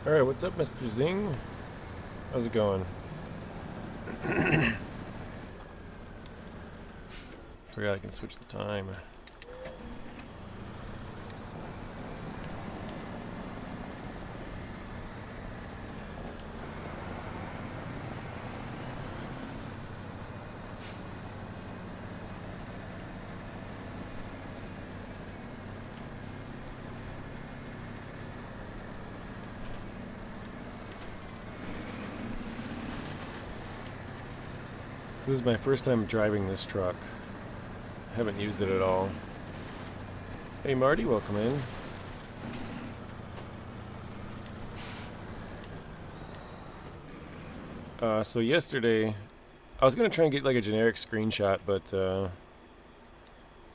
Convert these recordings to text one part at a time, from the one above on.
Alright, what's up, Mr. Zing? How's it going? Forgot I can switch the time. This is my first time driving this truck. I haven't used it at all. Hey Marty, welcome in. So yesterday, I was going to try and get like a generic screenshot, but I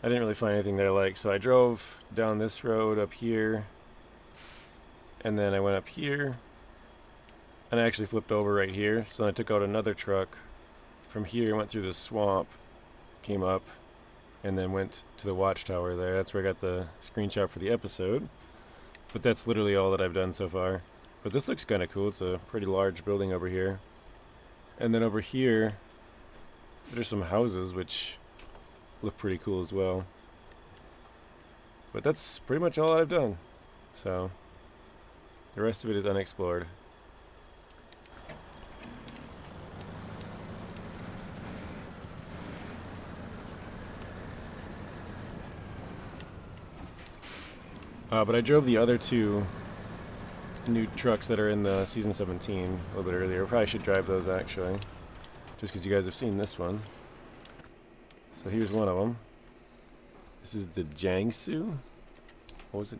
didn't really find anything that I liked. So I drove down this road up here, and then I went up here, and I actually flipped over right here. So I took out another truck from here, went through the swamp, came up, and then went to the watchtower there. That's where I got the screenshot for the episode. But that's literally all that I've done so far. But this looks kind of cool. It's a pretty large building over here. And then over here, there's some houses which look pretty cool as well. But that's pretty much all I've done. So, the rest of it is unexplored. But I drove the other two new trucks that are in the Season 17 a little bit earlier. Probably should drive those actually, just because you guys have seen this one. So here's one of them. This is the Jang. What was it?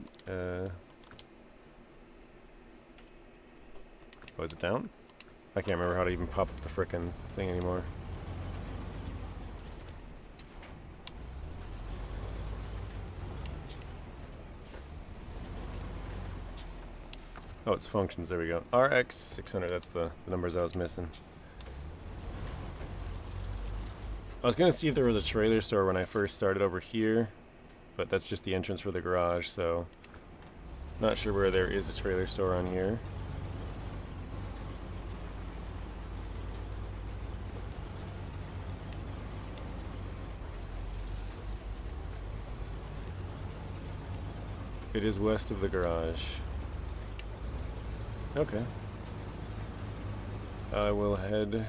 Was it down? I can't remember how to even pop up the frickin' thing anymore. Oh, it's functions. There we go. RX 600. That's the numbers I was missing. I was going to see if there was a trailer store when I first started over here, but that's just the entrance for the garage, so not sure where there is a trailer store on here. It is west of the garage. Okay. I will head...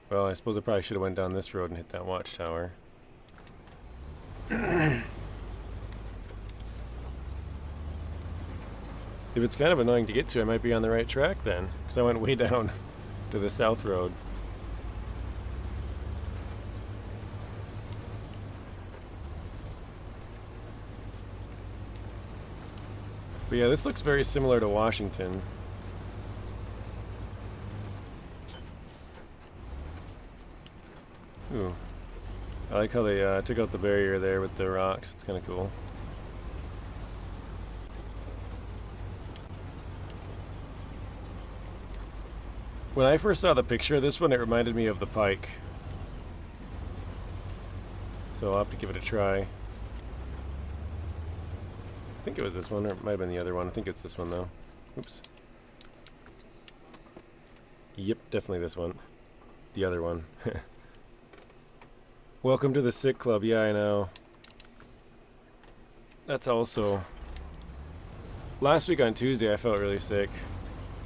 Well, I suppose I probably should have went down this road and hit that watchtower. If it's kind of annoying to get to, I might be on the right track then, because I went way down to the south road. But yeah, this looks very similar to Washington. Ooh. I like how they took out the barrier there with the rocks. It's kind of cool. When I first saw the picture of this one, it reminded me of the Pike. So I'll have to give it a try. I think it was this one, or it might have been the other one. I think it's this one, though. Oops. Yep, definitely this one. The other one. Welcome to the sick club. Yeah, I know. That's also... Last week on Tuesday, I felt really sick,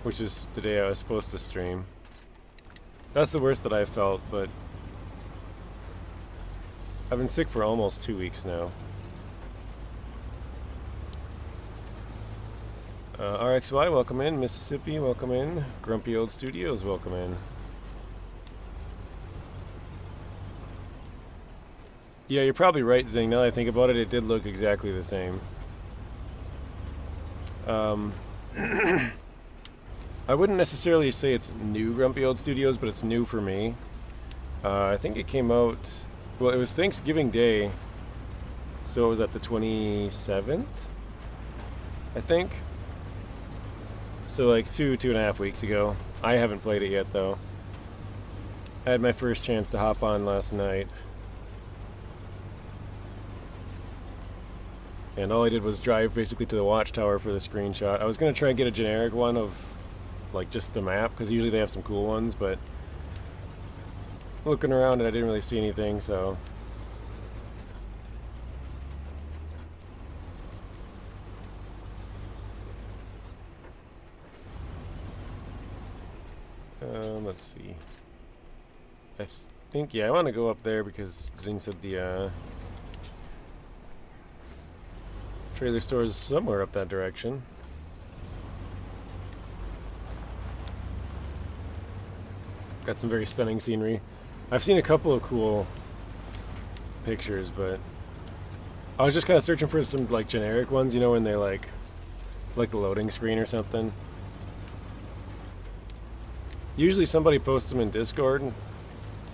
which is the day I was supposed to stream. That's the worst that I've felt, but... I've been sick for almost 2 weeks now. RXY, welcome in. Mississippi, welcome in. Grumpy Old Studios, welcome in. Yeah, you're probably right, Zing. Now that I think about it, it did look exactly the same. I wouldn't necessarily say it's new Grumpy Old Studios, but it's new for me. I think it came out... Well, it was Thanksgiving Day, so it was at the 27th, I think. So like 2.5 weeks ago. I haven't played it yet, though. I had my first chance to hop on last night. And all I did was drive basically to the watchtower for the screenshot. I was going to try and get a generic one of like just the map, because usually they have some cool ones, but looking around and I didn't really see anything, so let's see. I think, yeah, I want to go up there because Zing said the trailer store is somewhere up that direction. Got some very stunning scenery. I've seen a couple of cool pictures, but I was just kind of searching for some like generic ones, you know, when they're like the loading screen or something. Usually somebody posts them in Discord, and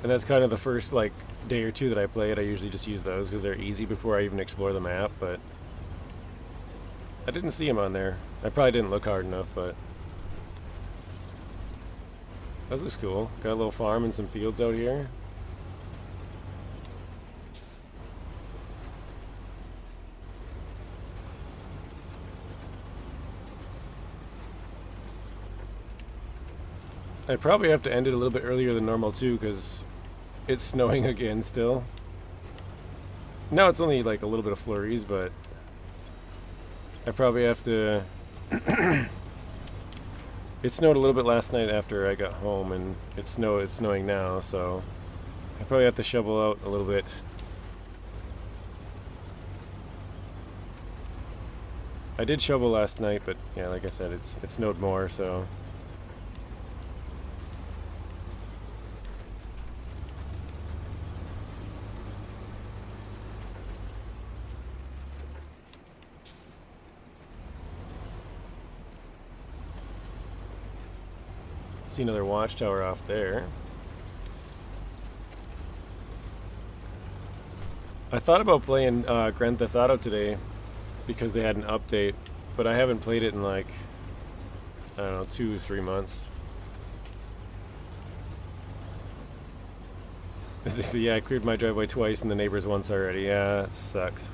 that's kind of the first like day or two that I play it. I usually just use those because they're easy before I even explore the map, but I didn't see them on there. I probably didn't look hard enough, but that looks cool. Got a little farm and some fields out here. I probably have to end it a little bit earlier than normal too, because it's snowing again still. Now it's only like a little bit of flurries, but I probably have to... It snowed a little bit last night after I got home, and it's snowing now, so I probably have to shovel out a little bit. I did shovel last night, but yeah, like I said, it snowed more, so... See another watchtower off there. I thought about playing Grand Theft Auto today because they had an update, but I haven't played it in like, I don't know, 2 or 3 months. Yeah, I cleared my driveway twice and the neighbors once already. Yeah, it sucks.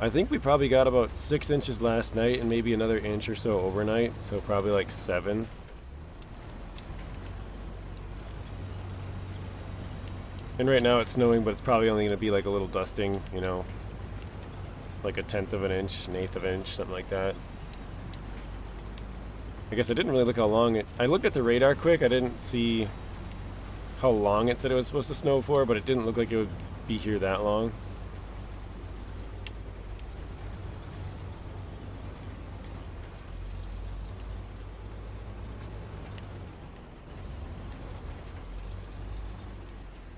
I think we probably got about 6 inches last night and maybe another inch or so overnight, so probably like 7. And right now it's snowing, but it's probably only going to be like a little dusting, you know, like 1/10 of an inch, 1/8 of an inch, something like that. I guess I didn't really look how long it... I looked at the radar quick, I didn't see how long it said it was supposed to snow for, but it didn't look like it would be here that long.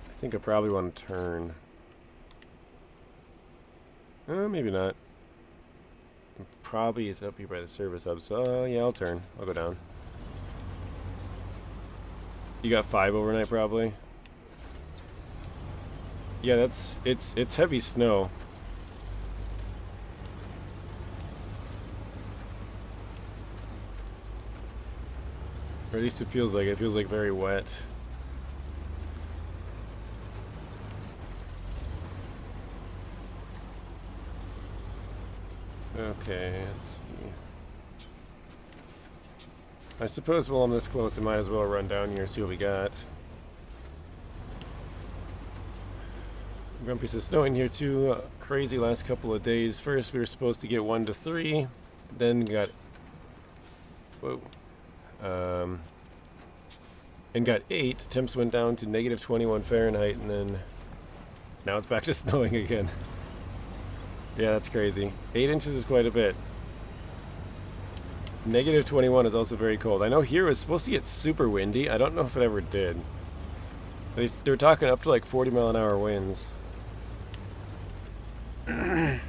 I think I probably want to turn. Maybe not. Probably it's up here by the service hub, so yeah, I'll turn. I'll go down. You got 5 overnight probably? Yeah, it's heavy snow. Or at least it feels like very wet. Okay, let's see. I suppose while I'm this close, I might as well run down here and see what we got. Grumpy says, snowing here too. Crazy last couple of days. First, we were supposed to get 1 to 3. Then got... Whoa. And got 8. Temps went down to negative 21 Fahrenheit, and then... Now it's back to snowing again. Yeah, that's crazy. 8 inches is quite a bit. Negative 21 is also very cold. I know here it was supposed to get super windy. I don't know if it ever did. They were talking up to like 40-mile-an-hour winds. I'm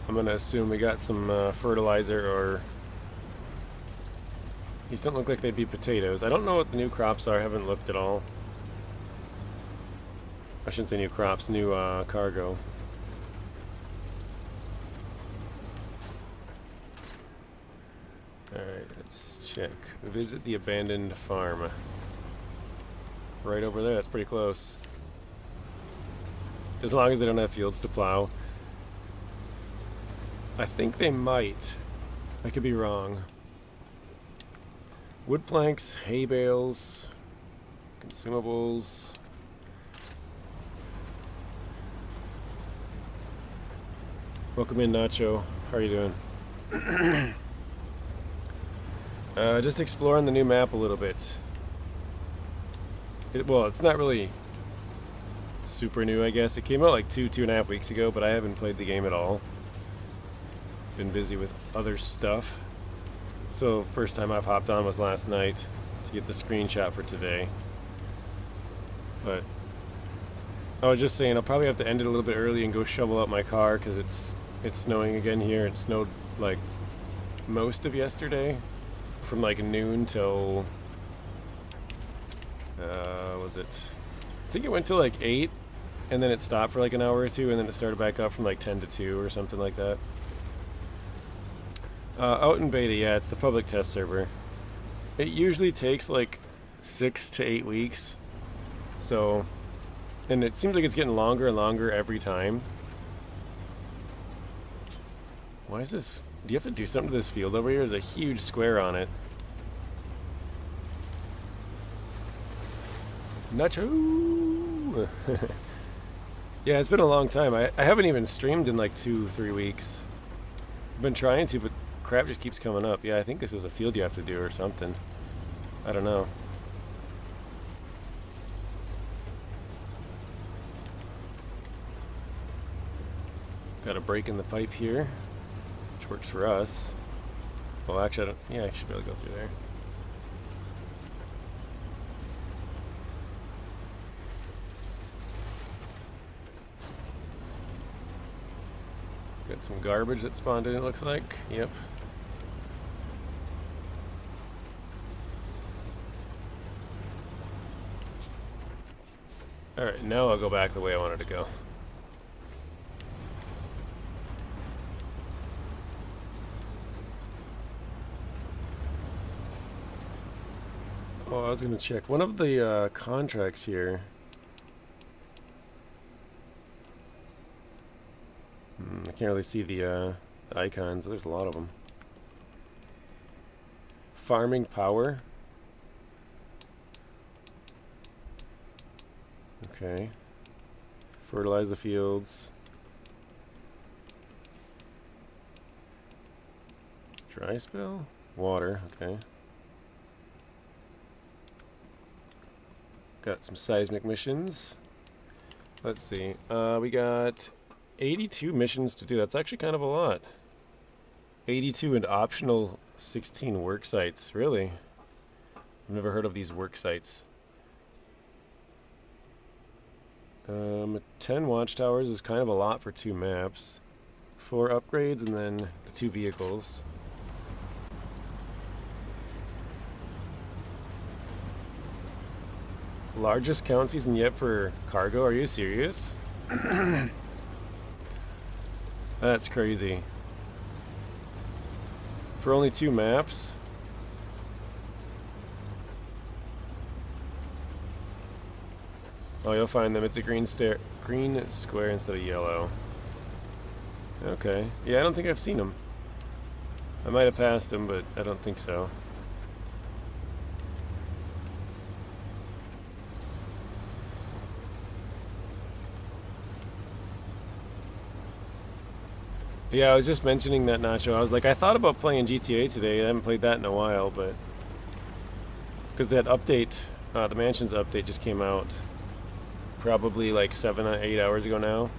gonna assume we got some fertilizer, or these don't look like they'd be potatoes. I don't know what the new crops are. I haven't looked at all. I shouldn't say new crops, new cargo. Alright, let's check. Visit the abandoned farm. Right over there, that's pretty close. As long as they don't have fields to plow. I think they might. I could be wrong. Wood planks, hay bales, consumables. Welcome in, Nacho. How are you doing? Just exploring the new map a little bit. Well, it's not really super new, I guess. It came out like 2.5 weeks ago, but I haven't played the game at all. Been busy with other stuff. So first time I've hopped on was last night to get the screenshot for today. But I was just saying I'll probably have to end it a little bit early and go shovel out my car because it's snowing again here. It snowed like most of yesterday from like noon till was it? I think it went till like 8 and then it stopped for like an hour or two and then it started back up from like 10 to 2 or something like that. Out in beta, yeah, it's the public test server. It usually takes like 6 to 8 weeks. So, and it seems like it's getting longer and longer every time. Why is this? Do you have to do something to this field over here? There's a huge square on it. Nacho! Yeah, it's been a long time. I haven't even streamed in like 2-3 weeks. I've been trying to, but crap just keeps coming up. Yeah, I think this is a field you have to do or something. I don't know. Got a break in the pipe here, which works for us. Well, actually, I don't, yeah, I should be able to go through there. Got some garbage that spawned in, it looks like. Yep. Alright, now I'll go back the way I wanted to go. Oh, I was going to check. One of the contracts here. I can't really see the icons. There's a lot of them. Farming power. Okay. Fertilize the fields. Dry spell? Water, okay. Got some seismic missions. Let's see. We got 82 missions to do. That's actually kind of a lot. 82 and optional 16 work sites. Really? I've never heard of these work sites. 10 watchtowers is kind of a lot for 2 maps. 4 upgrades and then the 2 vehicles. Largest count season yet for cargo? Are you serious? That's crazy. For only 2 maps? Oh, you'll find them. It's a green square instead of yellow. Okay. Yeah, I don't think I've seen them. I might have passed them, but I don't think so. Yeah, I was just mentioning that, Nacho. I was like, I thought about playing GTA today. I haven't played that in a while, but because that update, the Mansions update just came out probably like 7 or 8 hours ago now.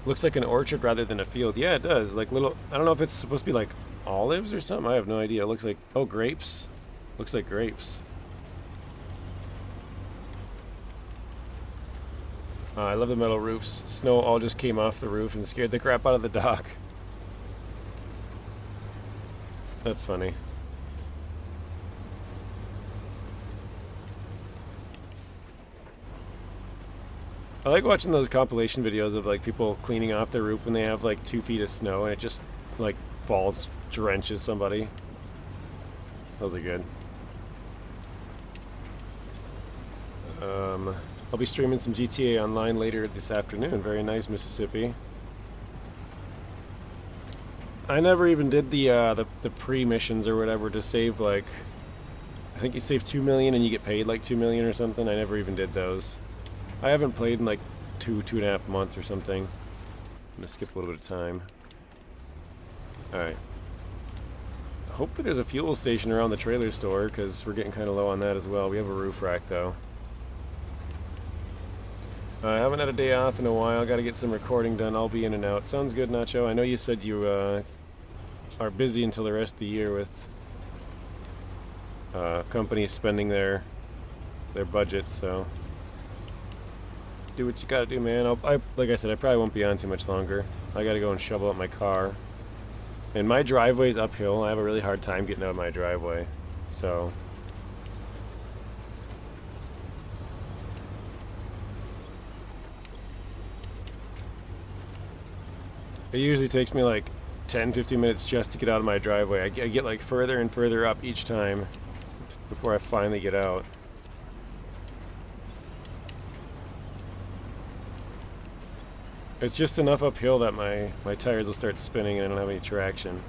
Looks like an orchard rather than a field. Yeah, it does. Like little, I don't know if it's supposed to be like olives or something. I have no idea. It looks like, oh, grapes. Looks like grapes. I love the metal roofs. Snow all just came off the roof and scared the crap out of the dock. That's funny. I like watching those compilation videos of like people cleaning off their roof when they have like 2 feet of snow and it just like falls, drenches somebody. Those are good. I'll be streaming some GTA Online later this afternoon. Very nice, Mississippi. I never even did the pre-missions or whatever to save, like, I think you save 2 million and you get paid like 2 million or something. I never even did those. I haven't played in like 2.5 months or something. I'm gonna skip a little bit of time. Alright. Hopefully there's a fuel station around the trailer store, because we're getting kind of low on that as well. We have a roof rack though. I haven't had a day off in a while. Got to get some recording done. I'll be in and out. Sounds good, Nacho. I know you said you are busy until the rest of the year with companies spending their budgets, so do what you gotta do, man. Like I said, I probably won't be on too much longer. I gotta go and shovel up my car. And my driveway's uphill. I have a really hard time getting out of my driveway, so... It usually takes me like 10-15 minutes just to get out of my driveway. I get like further and further up each time before I finally get out. It's just enough uphill that my tires will start spinning and I don't have any traction.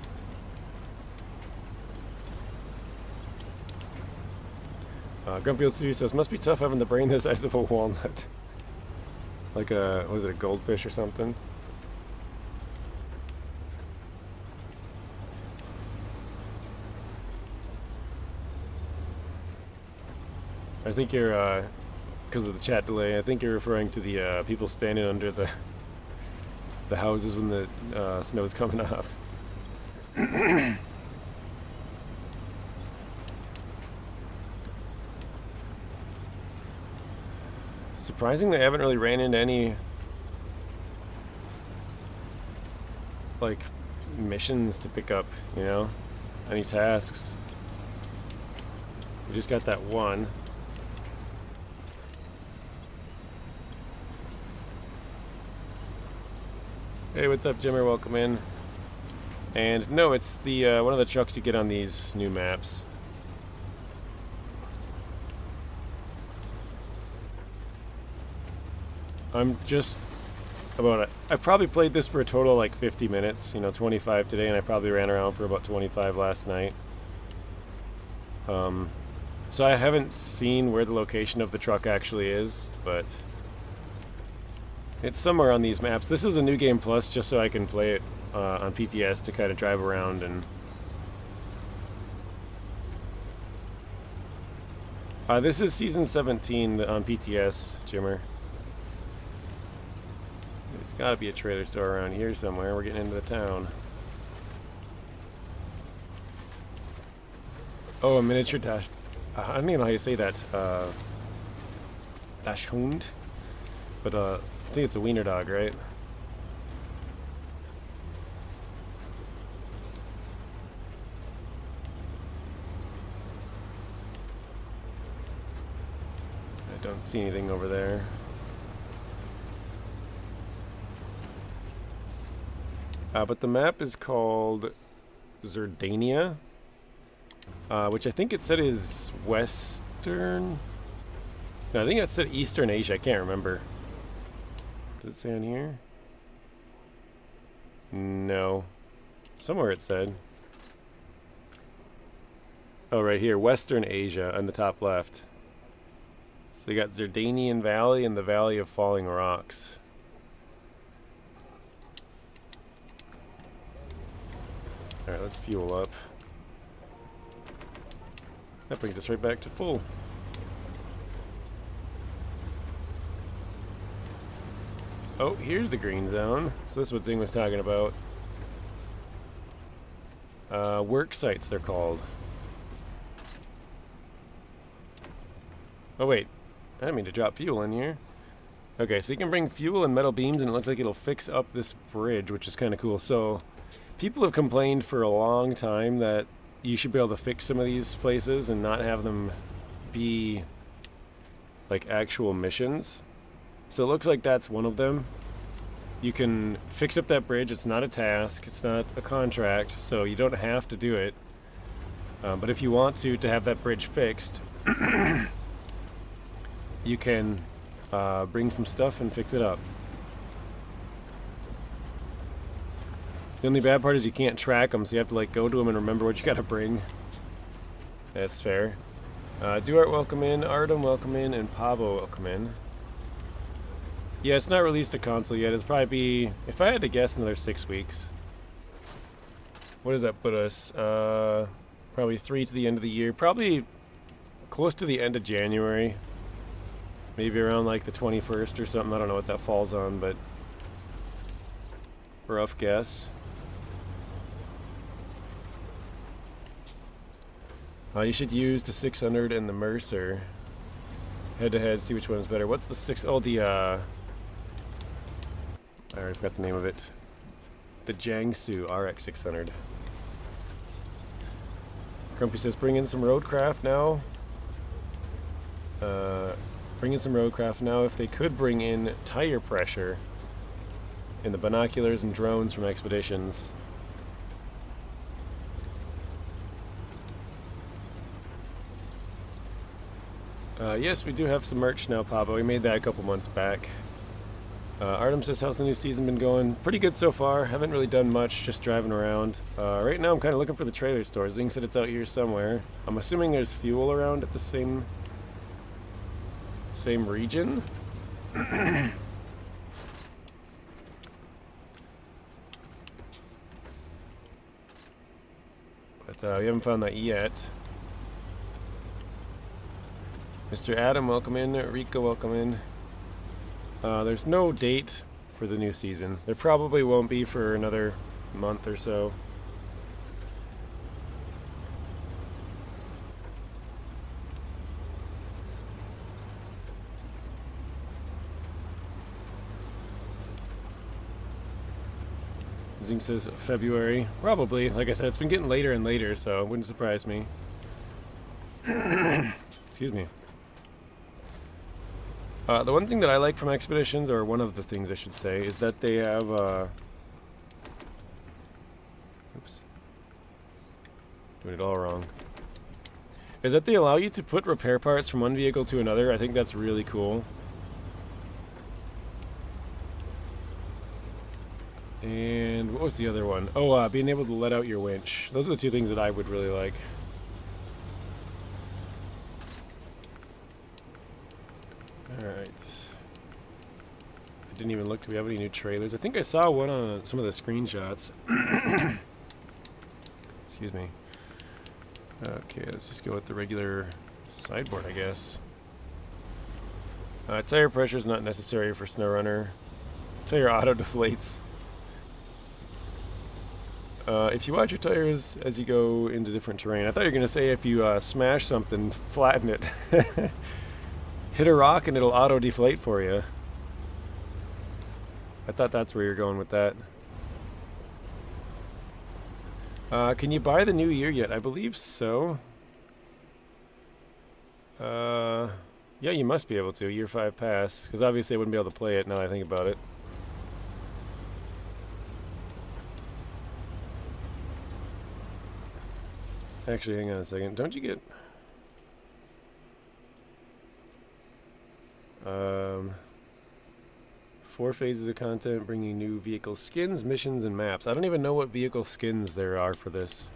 Grumpy Old Studio says, must be tough having the brain the size of a walnut. Like a, was it a goldfish or something? I think you're, because of the chat delay, I think you're referring to the people standing under the houses when the snow's coming off. Surprisingly, I haven't really ran into any, like, missions to pick up, you know? Any tasks. We just got that one. Hey, what's up, Jimmer? Welcome in. And no, it's the one of the trucks you get on these new maps. I'm just about it. I probably played this for a total of like 50 minutes, you know, 25 today, and I probably ran around for about 25 last night. So I haven't seen where the location of the truck actually is, but it's somewhere on these maps. This is a new game plus just so I can play it on PTS to kind of drive around and... this is season 17 on PTS, Jimmer. There's got to be a trailer store around here somewhere. We're getting into the town. Oh, a miniature dash... I don't even know how you say that. Dachshund? But, I think it's a wiener dog, right? I don't see anything over there. But the map is called Zurdania, which I think it said is Western... No, I think it said Eastern Asia. I can't remember. Does it say on here? No. Somewhere it said. Oh, right here. Western Asia on the top left. So you got Zurdanian Valley and the Valley of Falling Rocks. Alright, let's fuel up. That brings us right back to full. Oh, here's the green zone. So this is what Zing was talking about. Work sites, they're called. Oh, wait. I didn't mean to drop fuel in here. Okay, so you can bring fuel and metal beams, and it looks like it'll fix up this bridge, which is kind of cool. So, people have complained for a long time that you should be able to fix some of these places and not have them be, like, actual missions. So it looks like that's one of them. you can fix up that bridge. It's not a task. It's not a contract, so you don't have to do it. But if you want to have that bridge fixed, you can bring some stuff and fix it up. The only bad part is you can't track them, so you have to like go to them and remember what you gotta bring. That's fair. Duart, welcome in. Artem, welcome in. And Pavo, welcome in. Yeah, it's not released to console yet. It'll probably be, if I had to guess, another 6 weeks. What does that put us? Probably 3 to the end of the year. Probably close to the end of January. Maybe around like the 21st or something. I don't know what that falls on, but rough guess. You should use the 600 and the Mercer. Head to head, see which one is better. What's the 6? Oh, the I already forgot the name of it. The Jiangsu RX 600. Grumpy says, bring in some roadcraft now. Bring in some roadcraft now. If they could bring in tire pressure in the binoculars and drones from expeditions. Yes, we do have some merch now, Pablo. We made that a couple months back. Artem says, how's the new season been going? Pretty good so far. Haven't really done much, just driving around. Right now I'm kind of looking for the trailer store. Zing said it's out here somewhere. I'm assuming there's fuel around at the same region. But we haven't found that yet. Mr. Adam, welcome in. Rico, welcome in. There's no date for the new season. There probably won't be for another month or so. Zing says February. Probably. Like I said, it's been getting later and later, so it wouldn't surprise me. Excuse me. The one thing that I like from expeditions, or one of the things I should say, is that they have, oops, doing it all wrong, is that they allow you to put repair parts from one vehicle to another. I think that's really cool. And what was the other one? Oh, being able to let out your winch. Those are the two things that I would really like. Alright. I didn't even look. Do we have any new trailers? I think I saw one on some of the screenshots. Excuse me. Okay, let's just go with the regular sideboard, I guess. Tire pressure is not necessary for Snowrunner. Tire auto deflates. If you watch your tires as you go into different terrain, I thought you were going to say if you smash something, flatten it. Hit a rock and it'll auto deflate for you. I thought that's where you're going with that. Can you buy the new year yet? I believe so. Yeah, you must be able to. Year 5 pass. Because obviously I wouldn't be able to play it now that I think about it. Actually, hang on a second. Don't you get... 4 phases of content, bringing new vehicle skins, missions, and maps. I don't even know what vehicle skins there are for this.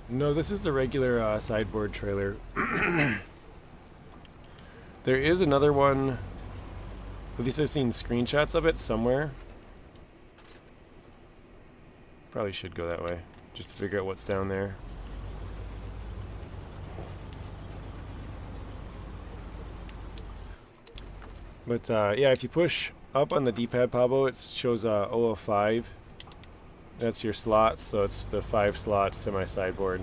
No, this is the regular sideboard trailer. There is another one. At least I've seen screenshots of it somewhere. Probably should go that way, just to figure out what's down there. But yeah, if you push up on the D-pad, Pablo, it shows 005. That's your slots, so it's the 5 slot semi-sideboard.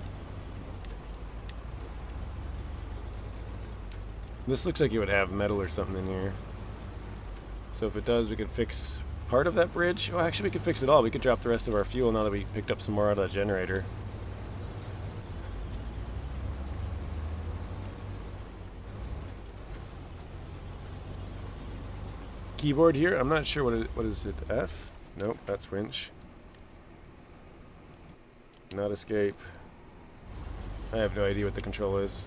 This looks like it would have metal or something in here. So if it does, we could fix part of that bridge. Oh, actually we could fix it all. We could drop the rest of our fuel now that we picked up some more out of that generator. keyboard here. I'm not sure what is it. F? Nope, that's winch. Not escape. I have no idea what the control is.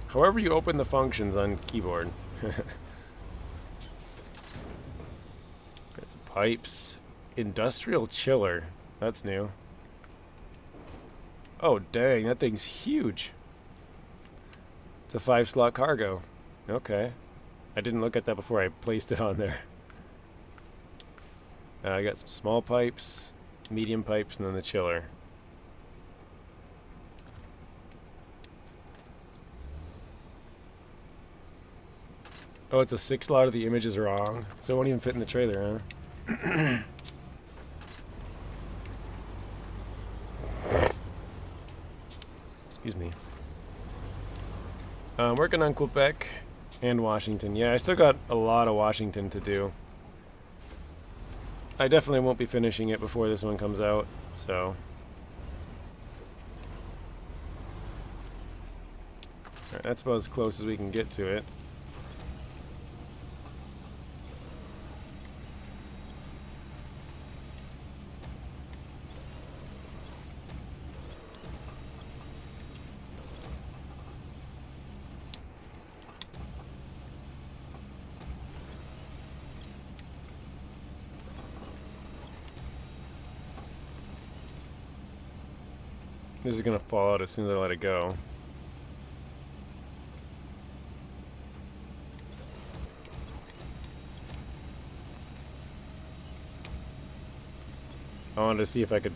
However you open the functions on keyboard. Got some pipes. Industrial chiller. That's new. Oh dang, that thing's huge. It's a 5-slot cargo. Okay. I didn't look at that before I placed it on there. I got some small pipes, medium pipes, and then the chiller. Oh, it's a 6-slot of the image is wrong. So it won't even fit in the trailer, huh? Excuse me. I'm working on Quebec and Washington. Yeah, I still got a lot of Washington to do. I definitely won't be finishing it before this one comes out, so. Alright, that's about as close as we can get to it. This is gonna fall out as soon as I let it go. I wanted to see if I could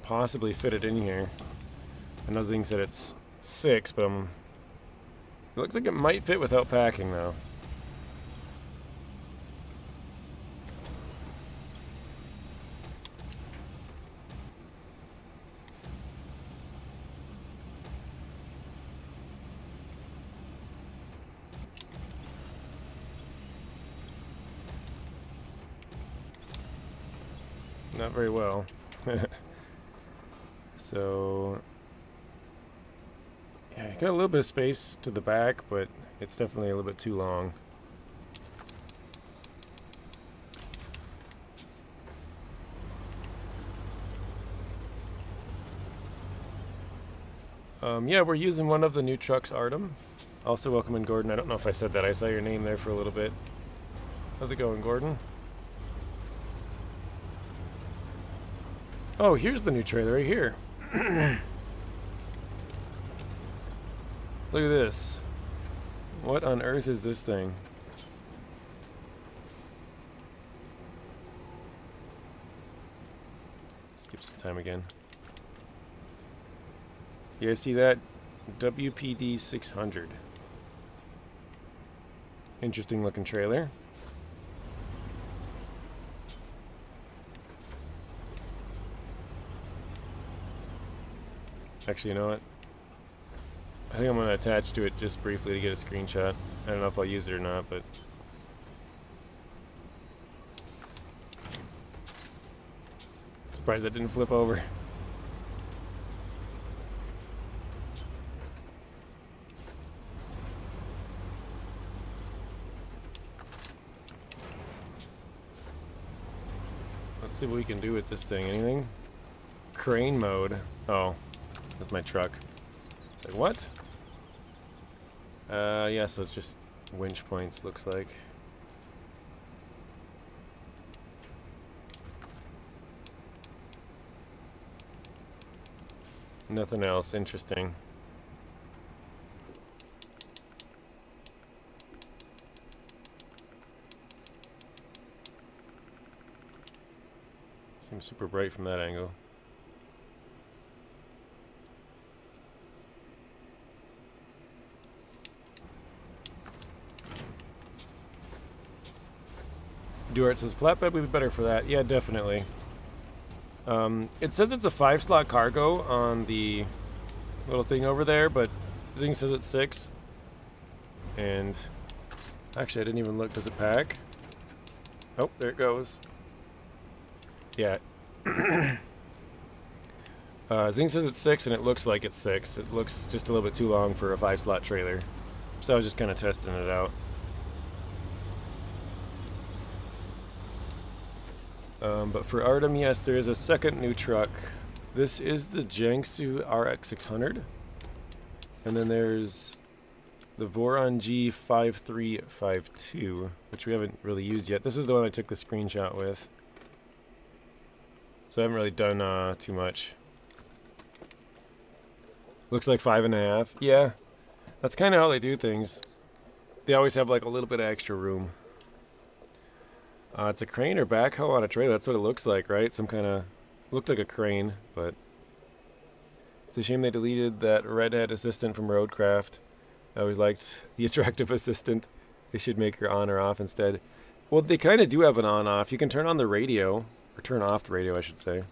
possibly fit it in here. I know Zing said it's 6, but it looks like it might fit without packing though. Not very well. So, yeah, got a little bit of space to the back, but it's definitely a little bit too long. Yeah, we're using one of the new trucks, Artem. Also welcome in, Gordon. I don't know if I said that. I saw your name there for a little bit. How's it going, Gordon? Oh, here's the new trailer right here. Look at this. What on earth is this thing? Skip some time again. You guys see that? WPD 600. Interesting looking trailer. Actually, you know what? I think I'm going to attach to it just briefly to get a screenshot. I don't know if I'll use it or not, but... Surprised that didn't flip over. Let's see what we can do with this thing. Anything? Crane mode. Oh. That's my truck. It's like, what? Yeah, so it's just winch points, looks like. Nothing else interesting. Seems super bright from that angle. Duart says flatbed would be better for that. Yeah, definitely. It says it's a 5-slot cargo on the little thing over there, but Zing says it's 6. And actually, I didn't even look. Does it pack? Oh, there it goes. Yeah. Zing says it's 6, and it looks like it's 6. It looks just a little bit too long for a 5-slot trailer. So I was just kind of testing it out. But for Artem, yes, there is a second new truck. This is the Jiangsu RX600. And then there's the Voron G5352, which we haven't really used yet. This is the one I took the screenshot with. So I haven't really done too much. Looks like 5.5. Yeah, that's kind of how they do things. They always have like a little bit of extra room. It's a crane or backhoe on a trailer. That's what it looks like, right? Some kind of... Looked like a crane, but... It's a shame they deleted that redhead assistant from Roadcraft. I always liked the attractive assistant. They should make her on or off instead. Well, they kind of do have an on-off. You can turn on the radio. Or turn off the radio, I should say.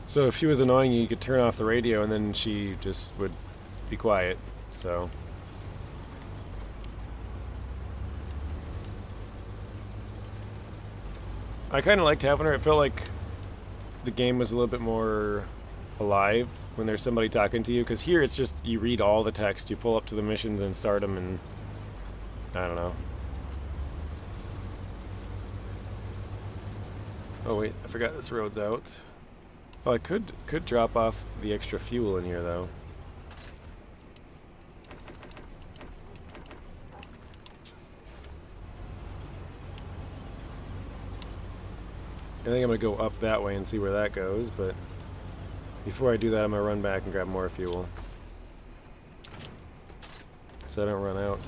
So if she was annoying you, you could turn off the radio and then she just would be quiet. So... I kind of liked having her. It felt like the game was a little bit more alive when there's somebody talking to you. Because here it's just, you read all the text. You pull up to the missions and start them and... I don't know. Oh wait, I forgot this road's out. Oh, I could drop off the extra fuel in here though. I think I'm going to go up that way and see where that goes, but before I do that, I'm going to run back and grab more fuel. So I don't run out.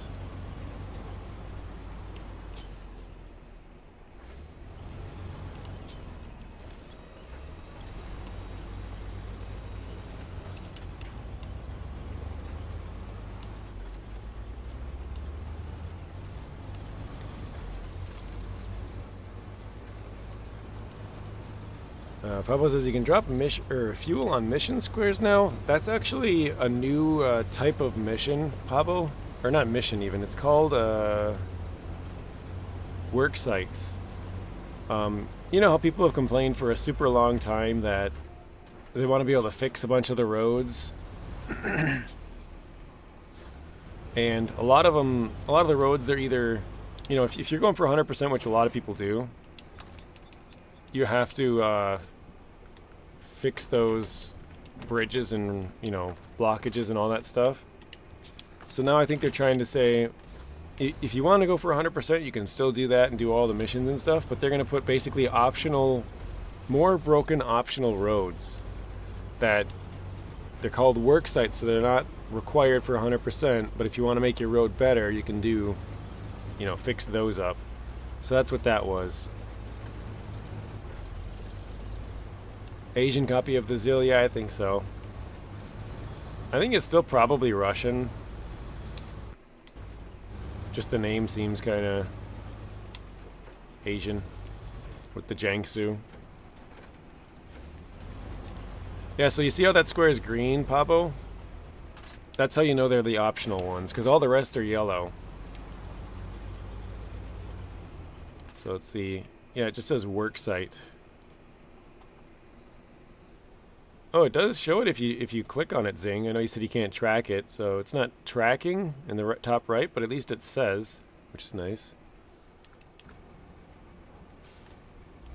Pablo says you can drop fuel on mission squares now. That's actually a new type of mission, Pablo. Or not mission even. It's called work sites. You know how people have complained for a super long time that they want to be able to fix a bunch of the roads? And a lot of the roads, they're either, you know, if you're going for 100%, which a lot of people do, you have to fix those bridges and, you know, blockages and all that stuff. So now I think they're trying to say, if you want to go for 100%, you can still do that and do all the missions and stuff, but they're going to put basically optional, more broken optional roads that they're called work sites, so they're not required for 100%, but if you want to make your road better, you can do, you know, fix those up. So that's what that was. Asian copy of the Zil? Yeah, I think so. I think it's still probably Russian. Just the name seems kind of Asian with the Jiangsu. Yeah, so you see how that square is green, Pabo? That's how you know they're the optional ones, because all the rest are yellow. So let's see. Yeah, it just says work site. Oh, it does show it if you click on it, Zing. I know you said you can't track it, so it's not tracking in the top right, but at least it says, which is nice.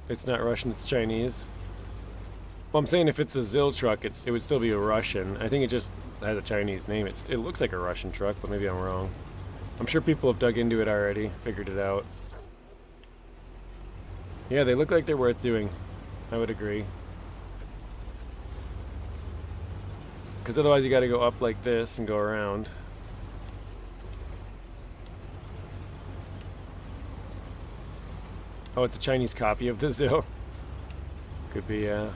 It's not Russian, it's Chinese. Well, I'm saying if it's a Zil truck, it would still be a Russian. I think it just has a Chinese name. It looks like a Russian truck, but maybe I'm wrong. I'm sure people have dug into it already, figured it out. Yeah, they look like they're worth doing. I would agree. Because otherwise you got to go up like this and go around. Oh, it's a Chinese copy of the Zil. Could be, I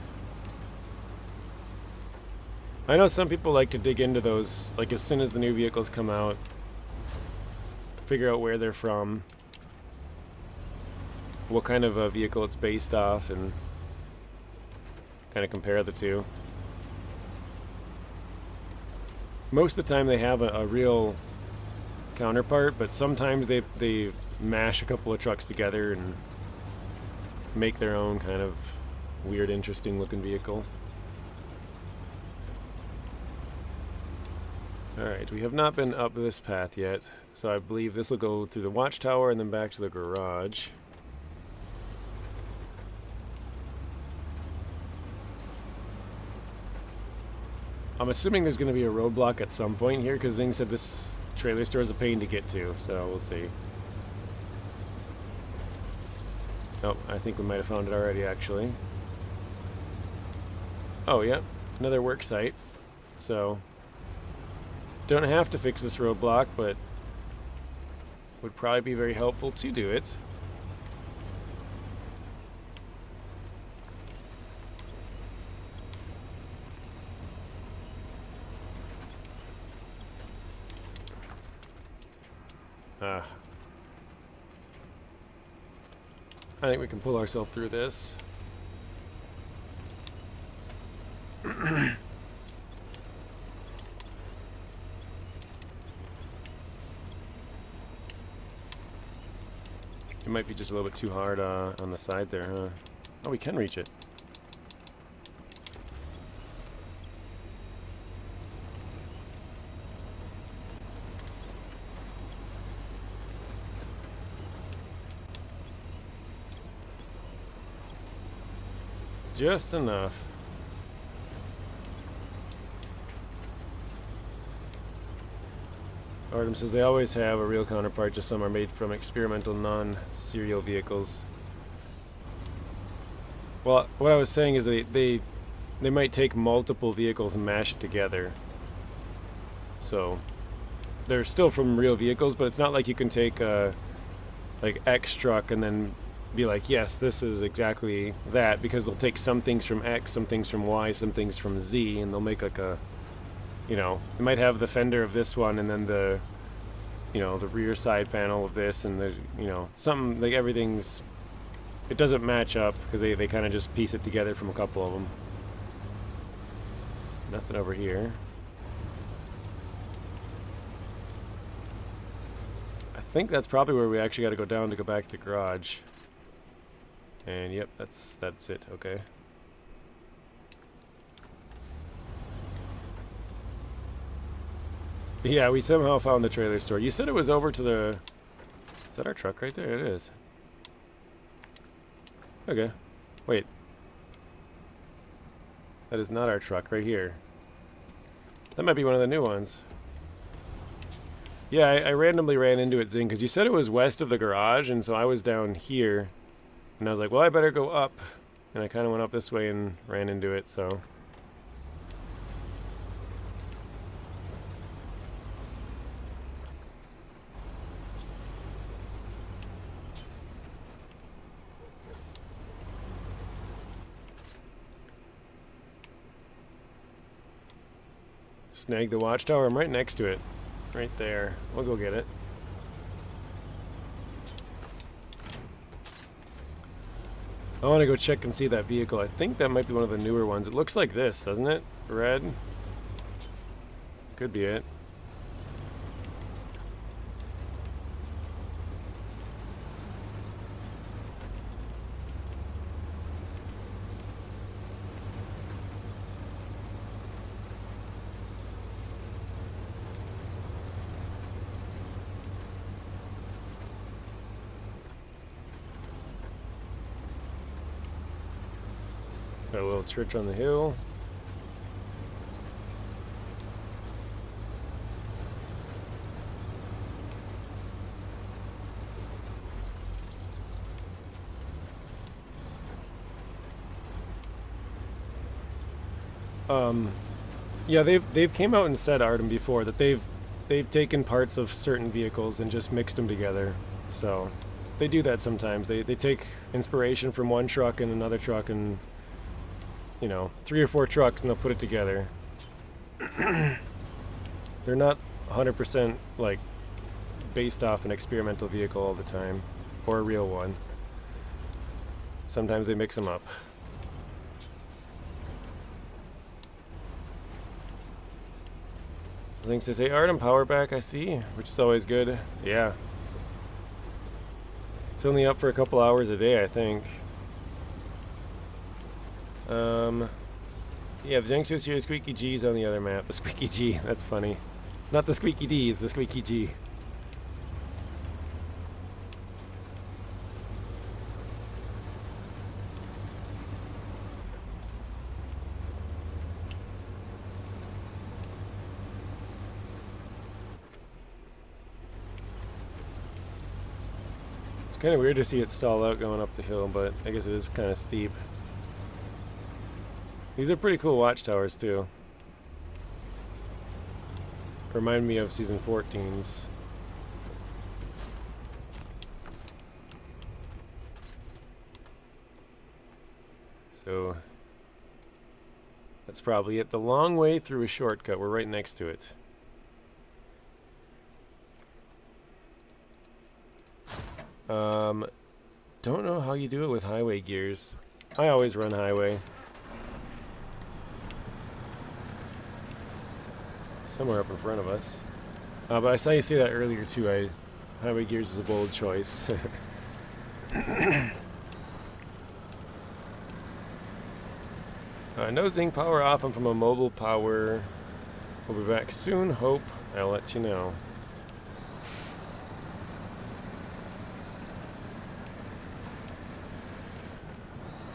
know some people like to dig into those, like as soon as the new vehicles come out, figure out where they're from, what kind of a vehicle it's based off, and kind of compare the two. Most of the time they have a real counterpart, but sometimes they mash a couple of trucks together and make their own kind of weird, interesting looking vehicle. Alright, we have not been up this path yet, so I believe this will go through the watchtower and then back to the garage. I'm assuming there's going to be a roadblock at some point here, because Zing said this trailer store is a pain to get to, so we'll see. Oh, I think we might have found it already, actually. Oh, yeah, another work site. So, don't have to fix this roadblock, but would probably be very helpful to do it. I think we can pull ourselves through this. It might be just a little bit too hard on the side there, huh? Oh, we can reach it. Just enough. Artem says they always have a real counterpart, just some are made from experimental non-serial vehicles. Well, what I was saying is they might take multiple vehicles and mash it together. So they're still from real vehicles, but it's not like you can take a like X truck and then be like, yes, this is exactly that, because they'll take some things from X, some things from Y, some things from Z, and they'll make like a, you know, they might have the fender of this one and then the, you know, the rear side panel of this, and there's, you know, something like everything's, it doesn't match up because they kind of just piece it together from a couple of them. Nothing over here. I think that's probably where we actually got to go down to go back to the garage. And yep, that's it. Okay. Yeah, we somehow found the trailer store. You said it was over to the... Is that our truck right there? It is. Okay. Wait. That is not our truck right here. That might be one of the new ones. Yeah, I randomly ran into it, Zing, because you said it was west of the garage, and so I was down here. And I was like, well, I better go up. And I kind of went up this way and ran into it, so... Snag the watchtower. I'm right next to it. Right there. We'll go get it. I want to go check and see that vehicle. I think that might be one of the newer ones. It looks like this, doesn't it? Red. Could be it. Got a little church on the hill. Yeah, they've came out and said, Artem, before that they've taken parts of certain vehicles and just mixed them together. So they do that sometimes. They take inspiration from one truck and another truck and, you know, 3 or 4 trucks, and they'll put it together. They're not 100% like based off an experimental vehicle all the time, or a real one. Sometimes they mix them up. Zing says, hey, Artem, power back, I see, which is always good. Yeah. It's only up for a couple hours a day, I think. Yeah, the Jang series, Squeaky G's on the other map. The Squeaky G, that's funny. It's not the squeaky D, it's the squeaky G. It's kind of weird to see it stall out going up the hill, but I guess it is kind of steep. These are pretty cool watchtowers too. Remind me of season 14's. So that's probably it. The long way through a shortcut. We're right next to it. Don't know how you do it with highway gears. I always run highway. Somewhere up in front of us. But I saw you say that earlier too. Highway gears is a bold choice. Nosing power off. I'm from a mobile power. We'll be back soon. Hope. I'll let you know.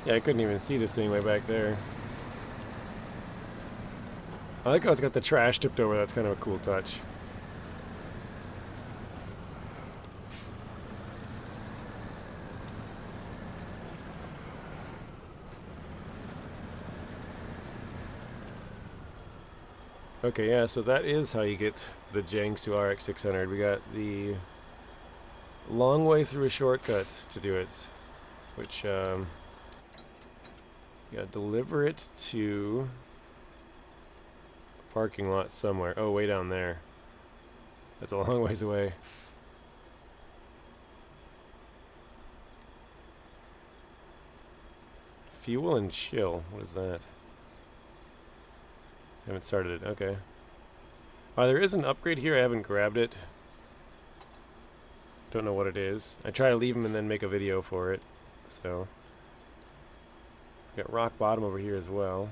Yeah, I couldn't even see this thing way back there. I like how it's got the trash tipped over. That's kind of a cool touch. Okay, yeah, so that is how you get the Jang to RX600. We got the long way through a shortcut to do it, which, you gotta deliver it to a parking lot somewhere. Oh, way down there. That's a long ways away. Fuel and chill. What is that? Haven't started it. Okay. There is an upgrade here. I haven't grabbed it. Don't know what it is. I try to leave them and then make a video for it. So. Got rock bottom over here as well.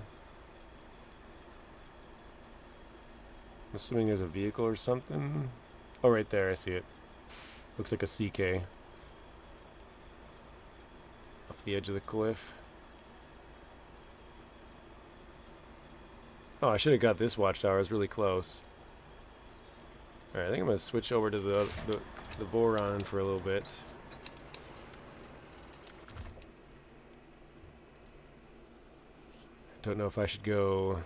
I'm assuming there's a vehicle or something. Oh, right there. I see it. Looks like a CK. Off the edge of the cliff. Oh, I should have got this watchtower. It's really close. Alright, I think I'm going to switch over to the Voron for a little bit. Don't know if I should go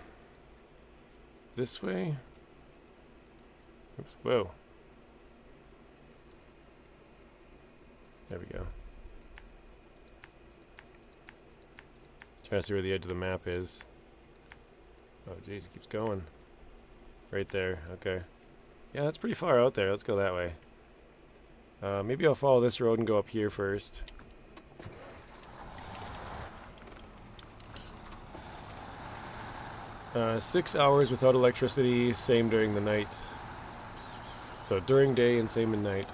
this way. Oops, whoa. There we go. Trying to see where the edge of the map is. Oh, geez, it keeps going. Right there, okay. Yeah, that's pretty far out there. Let's go that way. Maybe I'll follow this road and go up here first. Uh, 6 hours without electricity, same during the night. So during day and same at night.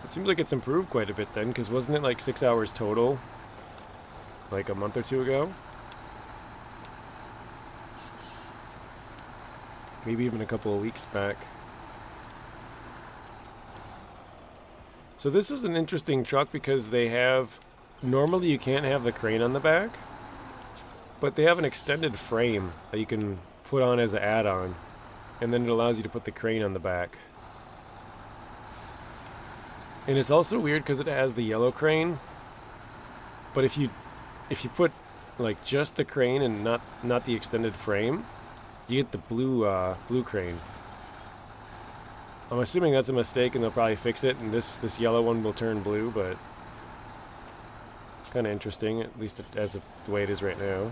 It seems like it's improved quite a bit then, because wasn't it like 6 hours total? Like a month or two ago? Maybe even a couple of weeks back. So this is an interesting truck because they have... Normally you can't have the crane on the back, but they have an extended frame that you can put on as an add-on, and then it allows you to put the crane on the back. And it's also weird because it has the yellow crane, but if you put like just the crane and not the extended frame, you get the blue crane. I'm assuming that's a mistake and they'll probably fix it, and this yellow one will turn blue, but kind of interesting, at least as the way it is right now.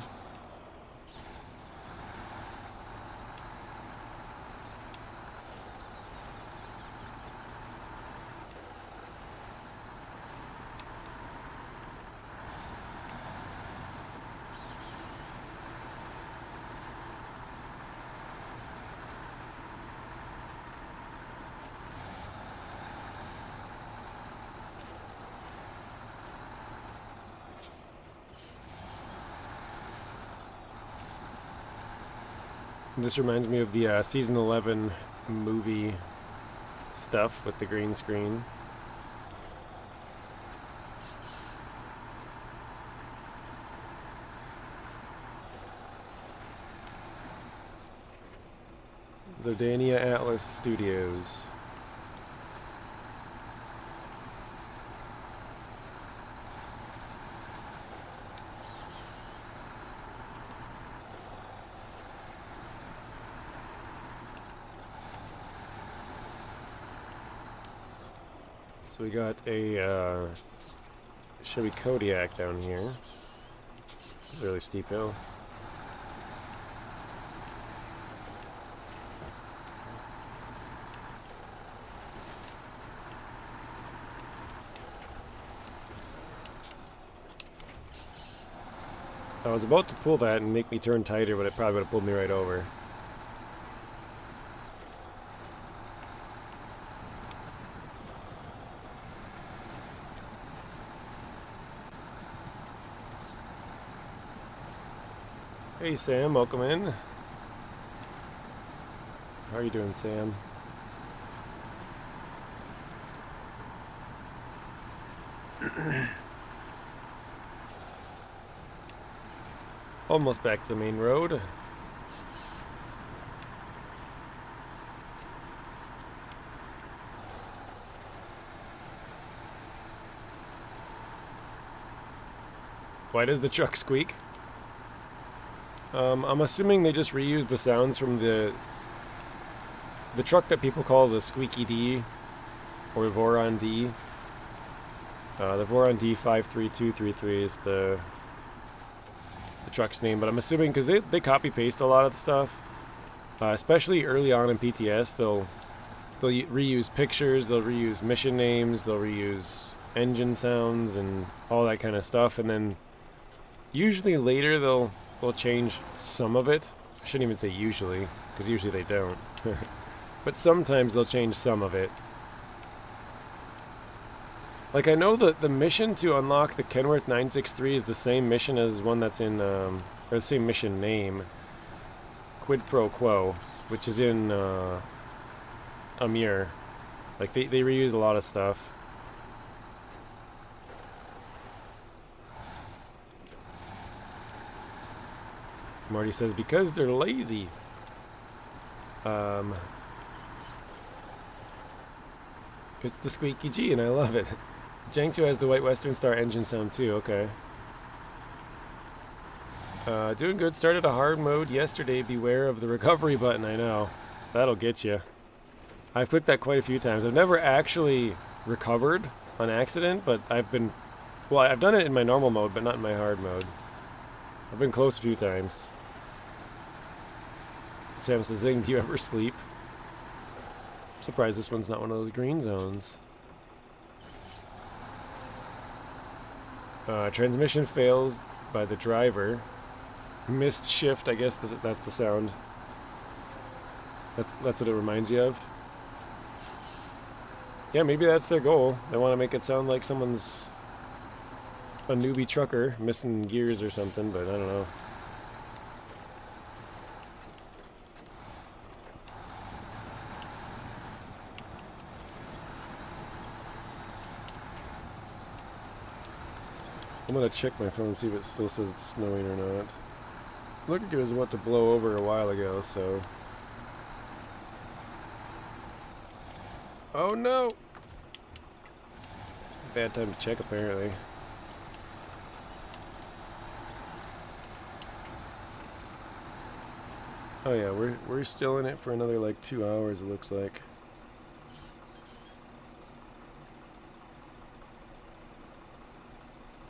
This reminds me of the season 11 movie stuff with the green screen. Zurdania Atlas Studios. So we got a Chevy Kodiak down here. It's a really steep hill. I was about to pull that and make me turn tighter, but it probably would have pulled me right over. Hey Sam, welcome in. How are you doing, Sam? Almost back to the main road. Why does the truck squeak? I'm assuming they just reused the sounds from the truck that people call the Squeaky D, or Voron D. The Voron D53233 is the truck's name, but I'm assuming because they copy paste a lot of the stuff, especially early on in PTS. They'll reuse pictures, they'll reuse mission names, they'll reuse engine sounds and all that kind of stuff, and then usually later they'll change some of it. I shouldn't even say usually, because usually they don't. But sometimes they'll change some of it. Like, I know that the mission to unlock the Kenworth 963 is the same mission as one that's in, or the same mission name, Quid Pro Quo, which is in Amir. Like, they reuse a lot of stuff. Marty says, because they're lazy. It's the Squeaky G, and I love it. Jang 2 has the White Western Star engine sound too, okay. Doing good. Started a hard mode yesterday. Beware of the recovery button, I know. That'll get you. I've clicked that quite a few times. I've never actually recovered on accident, but I've done it in my normal mode, but not in my hard mode. I've been close a few times. Sam says, Zing, do you ever sleep? I'm surprised this one's not one of those green zones. Transmission fails by the driver. Missed shift, I guess that's the sound. That's what it reminds you of. Yeah, maybe that's their goal. They want to make it sound like someone's a newbie trucker missing gears or something, but I don't know. I'm gonna check my phone and see if it still says it's snowing or not. Looked like it was about to blow over a while ago, so. Oh no! Bad time to check, apparently. Oh yeah, we're still in it for another like 2 hours, it looks like.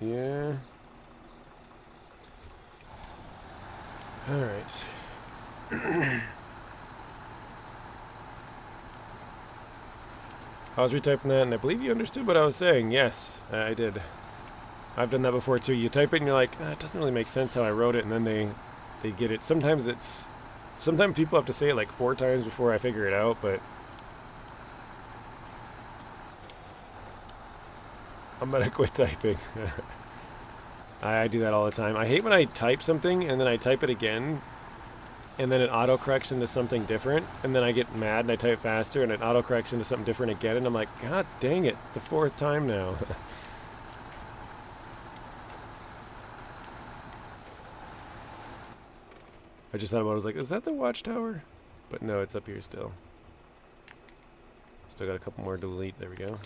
Yeah. Alright. I was retyping that and I believe you understood what I was saying. Yes, I did. I've done that before too. You type it and you're like, it doesn't really make sense how I wrote it, and then they get it. Sometimes people have to say it like 4 times before I figure it out, but I'm gonna quit typing. I do that all the time. I hate when I type something and then I type it again and then it autocorrects into something different, and then I get mad and I type faster, and it autocorrects into something different again, and I'm like, God dang it, it's the 4th time now. I just thought about it, I was like, is that the watchtower? But no, it's up here still. Still got a couple more to delete, there we go.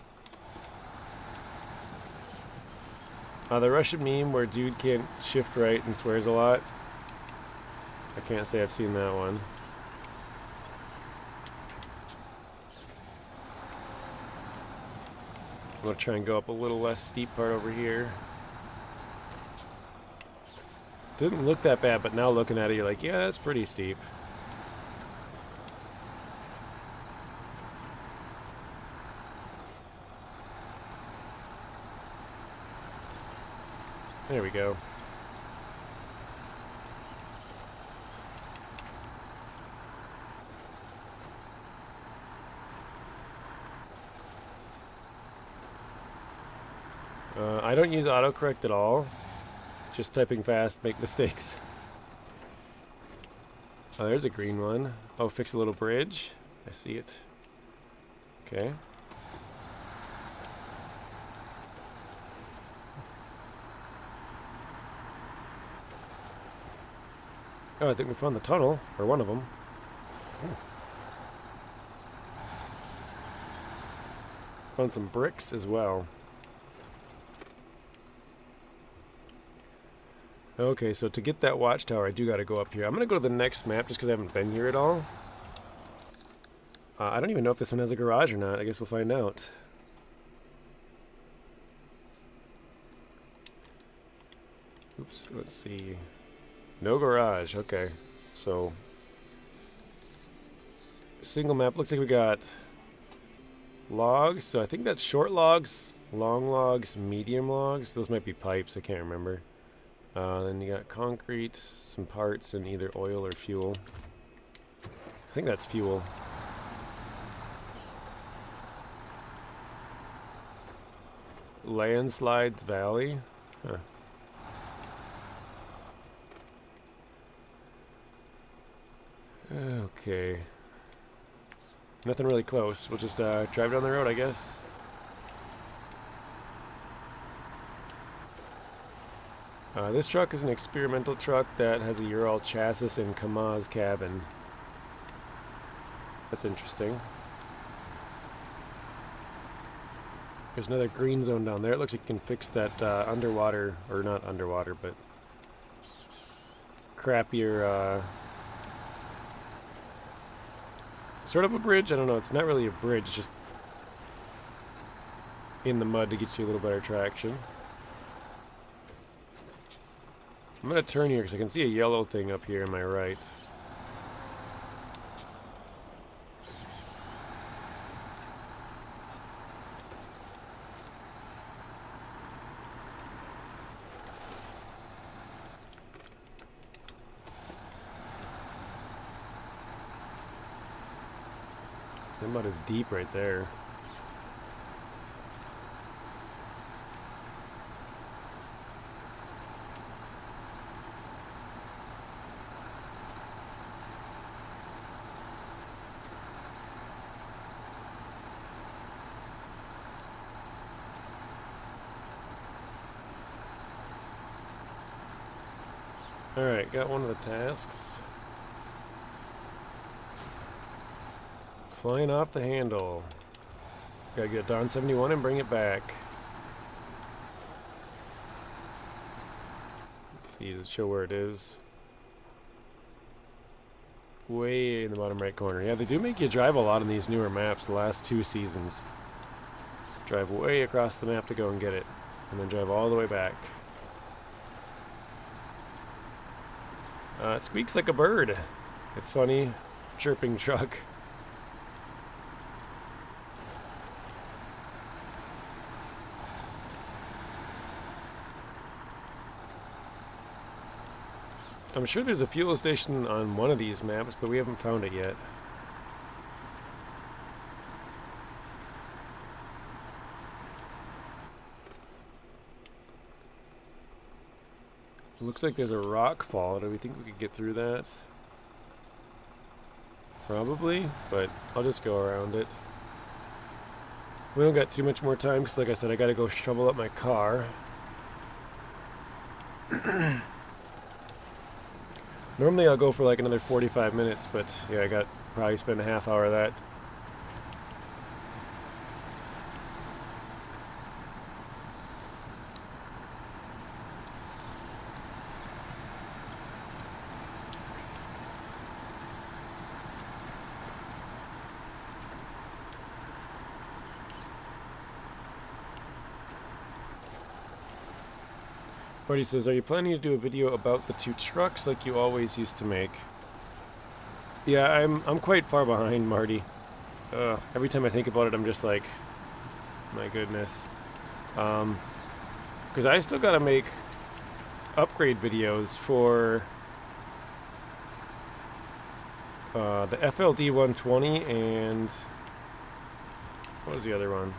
The Russian meme where dude can't shift right and swears a lot. I can't say I've seen that one. I'm going to try and go up a little less steep part over here. Didn't look that bad, but now looking at it, you're like, yeah, that's pretty steep. There we go. I don't use autocorrect at all. Just typing fast, make mistakes. Oh, there's a green one. Oh, fix a little bridge. I see it. Okay. Oh, I think we found the tunnel, or one of them. Found some bricks as well. Okay, so to get that watchtower, I do got to go up here. I'm going to go to the next map just because I haven't been here at all. I don't even know if this one has a garage or not. I guess we'll find out. Oops, let's see. No garage, okay. So, single map. Looks like we got logs. So I think that's short logs, long logs, medium logs. Those might be pipes, I can't remember. Then you got concrete, some parts, and either oil or fuel. I think that's fuel. Landslides Valley. Huh. Okay. Nothing really close. We'll just drive down the road, I guess. This truck is an experimental truck that has a Ural chassis and Kamaz cabin. That's interesting. There's another green zone down there. It looks like you can fix that underwater, or not underwater, but crappier, sort of a bridge. I don't know. It's not really a bridge, just in the mud to get you a little better traction. I'm going to turn here because I can see a yellow thing up here on my right. The mud is deep right there. Alright, got one of the tasks. Flying off the handle. Gotta get Dawn 71 and bring it back. Let's see to show where it is. Way in the bottom right corner. Yeah, they do make you drive a lot on these newer maps the last 2 seasons. Drive way across the map to go and get it. And then drive all the way back. It squeaks like a bird. It's funny. Chirping truck. I'm sure there's a fuel station on one of these maps, but we haven't found it yet. Looks like there's a rock fall. Do we think we could get through that? Probably, but I'll just go around it. We don't got too much more time because, like I said, I gotta go shovel up my car. Normally I'll go for like another 45 minutes, but yeah, I got probably spend a half hour of that. Buddy says, are you planning to do a video about the two trucks like you always used to make? Yeah, I'm quite far behind, Marty. Every time I think about it, I'm just like, my goodness. Because I still gotta make upgrade videos for the FLD 120 and what was the other one?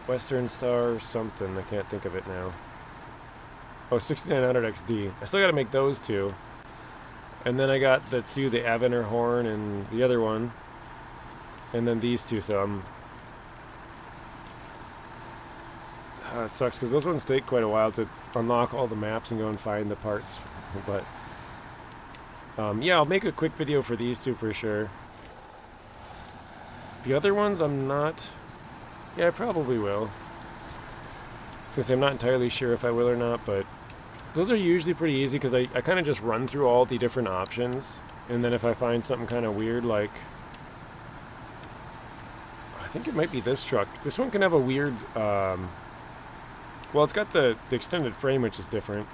Western Star something, I can't think of it now. Oh, 6900 XD. I still gotta make those two. And then I got the two, the Avener Horn and the other one. And then these two, so it sucks because those ones take quite a while to unlock all the maps and go and find the parts. But yeah, I'll make a quick video for these two for sure. The other ones I'm not... Yeah, I probably will. I was gonna say I'm not entirely sure if I will or not, but those are usually pretty easy because I kind of just run through all the different options, and then if I find something kind of weird, like I think it might be this truck. This one can have a weird, well, it's got the extended frame, which is different,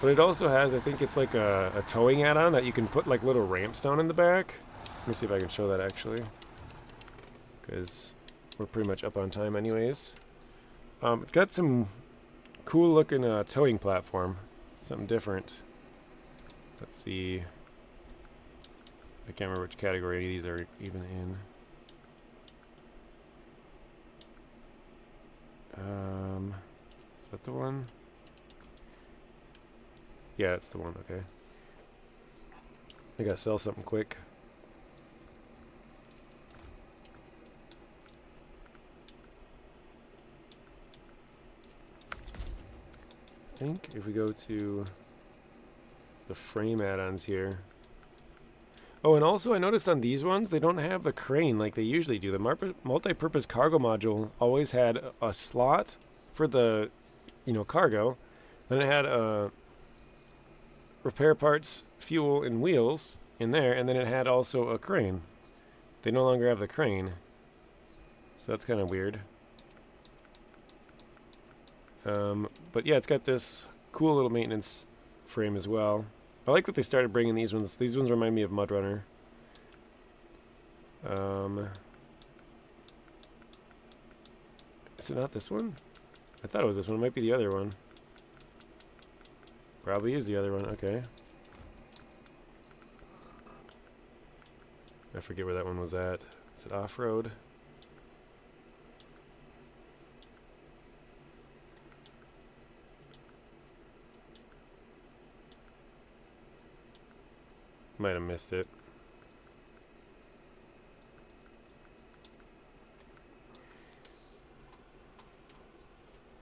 but it also has, I think it's like a towing add-on that you can put like little ramps down in the back. Let me see if I can show that actually, because we're pretty much up on time anyways. It's got some cool looking towing platform. Something different. Let's see. I can't remember which category these are even in. Is that the one? Yeah, that's the one, okay. I gotta sell something quick. I think if we go to the frame add-ons here. Oh, and also I noticed on these ones, they don't have the crane like they usually do. The multi-purpose cargo module always had a slot for the, cargo. Then it had repair parts, fuel, and wheels in there, and then it had also a crane. They no longer have the crane. So that's kind of weird. But yeah, it's got this cool little maintenance frame as well. I like that they started bringing these ones. These ones remind me of Mud Runner. Is it not this one? I thought it was this one. It might be the other one. Probably is the other one. Okay. I forget where that one was at. Is it off-road? Might have missed it.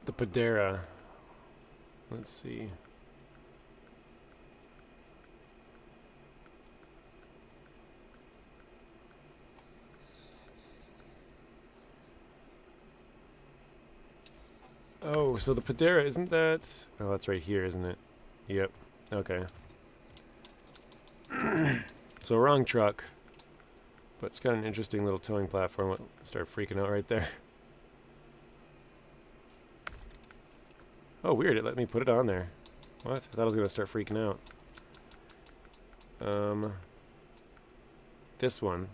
The Padera. Let's see. Oh, so the Padera, isn't that... Oh, that's right here, isn't it? Yep. Okay. So wrong truck. But it's got an interesting little towing platform. Start freaking out right there. Oh, weird. It let me put it on there. What? I thought I was going to start freaking out. This one.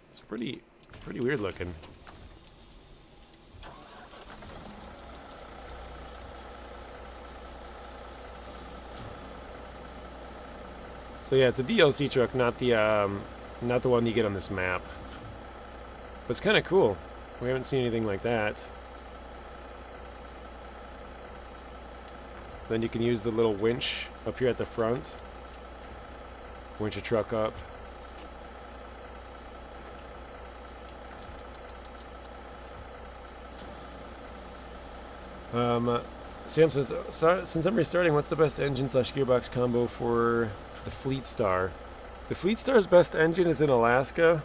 It's pretty weird looking. So yeah, it's a DLC truck, not the one you get on this map. But it's kind of cool. We haven't seen anything like that. Then you can use the little winch up here at the front. winch a truck up. Sam says, since I'm restarting, what's the best engine / gearbox combo for the Fleet Star? The Fleet Star's best engine is in Alaska.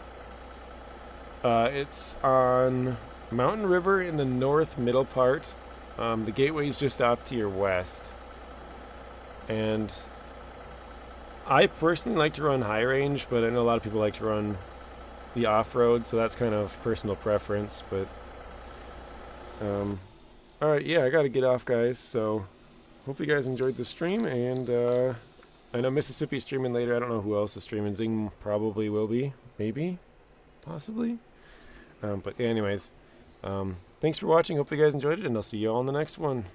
It's on Mountain River in the north middle part. The gateway's just off to your west. And I personally like to run high range, but I know a lot of people like to run the off-road, so that's kind of personal preference. But alright, yeah, I gotta get off, guys, so hope you guys enjoyed the stream, and I know Mississippi's streaming later. I don't know who else is streaming. Zing probably will be, maybe, possibly. But anyways, thanks for watching. Hope you guys enjoyed it, and I'll see you all in the next one.